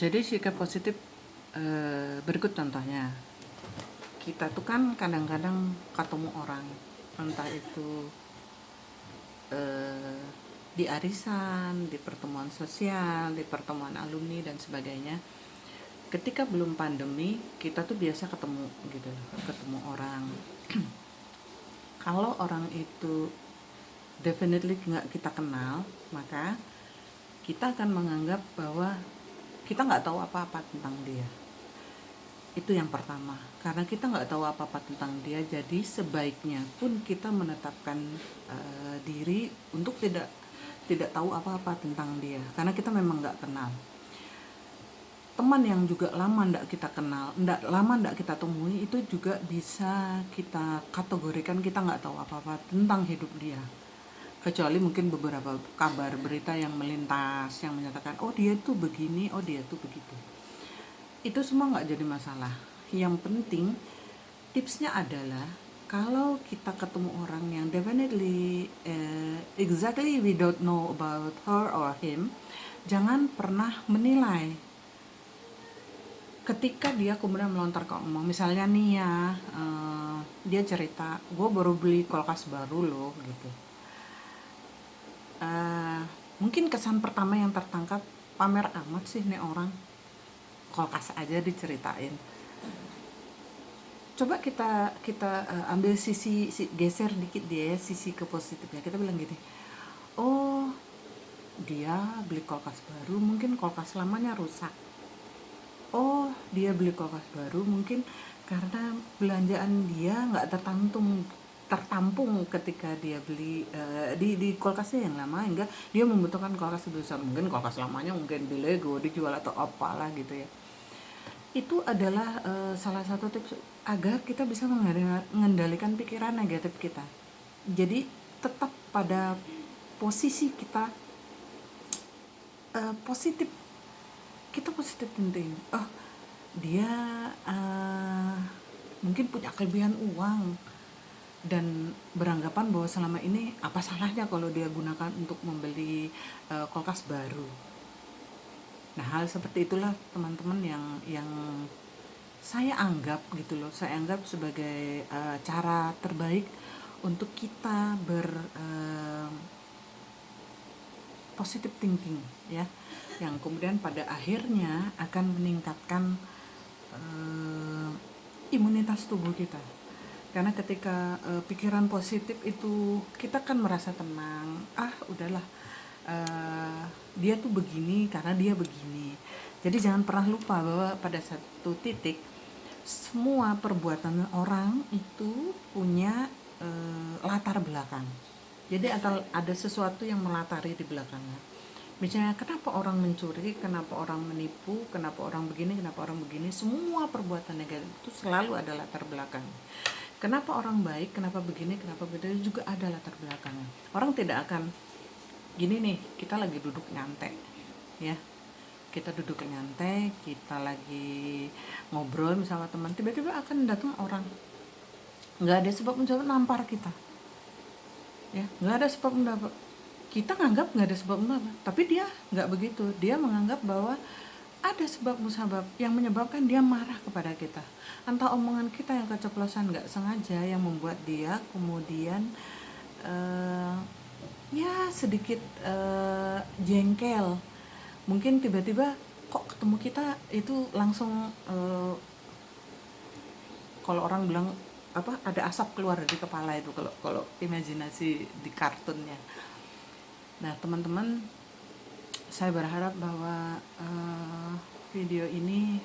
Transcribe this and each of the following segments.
Jadi sikap positif berikut contohnya. Kita tuh kan kadang-kadang ketemu orang, entah itu eh, di arisan, di pertemuan sosial, di pertemuan alumni dan sebagainya. Ketika belum pandemi, kita tuh biasa ketemu gitu loh, ketemu orang. Kalau orang itu definitely nggak kita kenal, maka kita akan menganggap bahwa kita nggak tahu apa-apa tentang dia. Itu yang pertama, karena kita nggak tahu apa-apa tentang dia, jadi sebaiknya pun kita menetapkan diri untuk tidak tahu apa-apa tentang dia, karena kita memang nggak kenal. Teman yang juga lama ndak kita kenal, ndak kita temui, itu juga bisa kita kategorikan kita nggak tahu apa-apa tentang hidup dia, kecuali mungkin beberapa kabar berita yang melintas yang menyatakan oh dia tuh begini, oh dia tuh begitu. Itu semua nggak jadi masalah. Yang penting tipsnya adalah kalau kita ketemu orang yang definitely exactly we don't know about her or him, jangan pernah menilai ketika dia kemudian melontar ke omong. Misalnya nih ya, dia cerita, gue baru beli kulkas baru loh gitu. Eh, Mungkin kesan pertama yang tertangkap, pamer amat sih nih orang, kulkas aja diceritain. Coba kita kita ambil geser dikit dia ya, sisi ke positifnya. Kita bilang gini, oh dia beli kulkas baru, mungkin kulkas lamanya rusak. Oh dia beli kulkas baru mungkin karena belanjaan dia nggak tertampung ketika dia beli di kulkasnya yang lama, hingga dia membutuhkan kulkas lebih besar. Mungkin kulkas lamanya mungkin di Lego dijual atau apalah gitu ya. Itu adalah salah satu tips agar kita bisa mengendalikan pikiran negatif kita. Jadi tetap pada posisi kita positif, kita positif thinking. Oh dia mungkin punya kelebihan uang, dan beranggapan bahwa selama ini apa salahnya kalau dia gunakan untuk membeli kulkas baru. Nah hal seperti itulah teman-teman yang saya anggap gitu loh, saya anggap sebagai cara terbaik untuk kita positive thinking ya, yang kemudian pada akhirnya akan meningkatkan imunitas tubuh kita. Karena ketika pikiran positif itu kita kan merasa tenang, udahlah, dia tuh begini karena dia begini. Jadi jangan pernah lupa bahwa pada satu titik semua perbuatan orang itu punya latar belakang. Jadi ada sesuatu yang melatari di belakangnya. Misalnya kenapa orang mencuri, kenapa orang menipu, kenapa orang begini, kenapa orang begini. Semua perbuatan negatif itu selalu ada latar belakang. Kenapa orang baik, kenapa begini, kenapa begitu, juga ada latar belakangnya. Orang tidak akan gini nih, kita lagi duduk nyantai ya, kita duduk nyantai, kita lagi ngobrol sama teman, tiba-tiba akan datang orang, nggak ada sebab menjawab, nampar kita ya, nggak ada sebab mendapat. Kita nganggap nggak ada sebab mendapat, tapi dia nggak begitu. Dia menganggap bahwa ada sebab musabab yang menyebabkan dia marah kepada kita. Entah omongan kita yang keceplosan nggak sengaja yang membuat dia kemudian uh, ya sedikit jengkel. Mungkin tiba-tiba kok ketemu kita itu langsung kalau orang bilang apa, ada asap keluar dari kepala itu kalau kalau imajinasi di kartunnya. Nah teman-teman, saya berharap bahwa video ini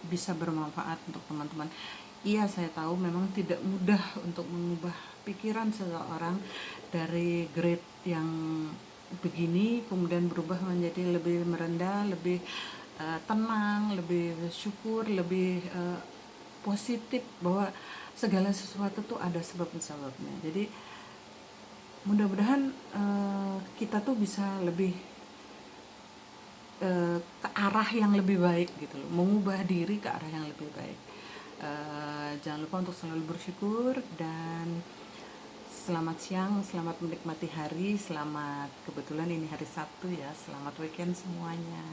bisa bermanfaat untuk teman-teman. Iya, saya tahu memang tidak mudah untuk mengubah pikiran seseorang dari grade yang begini kemudian berubah menjadi lebih merendah, lebih tenang, lebih syukur, lebih positif bahwa segala sesuatu tuh ada sebab-sebabnya. Jadi mudah-mudahan kita tuh bisa lebih ke arah yang lebih baik gitu loh, mengubah diri ke arah yang lebih baik. Jangan lupa untuk selalu bersyukur, dan Selamat siang, selamat menikmati hari, selamat kebetulan ini hari Sabtu ya, selamat weekend semuanya.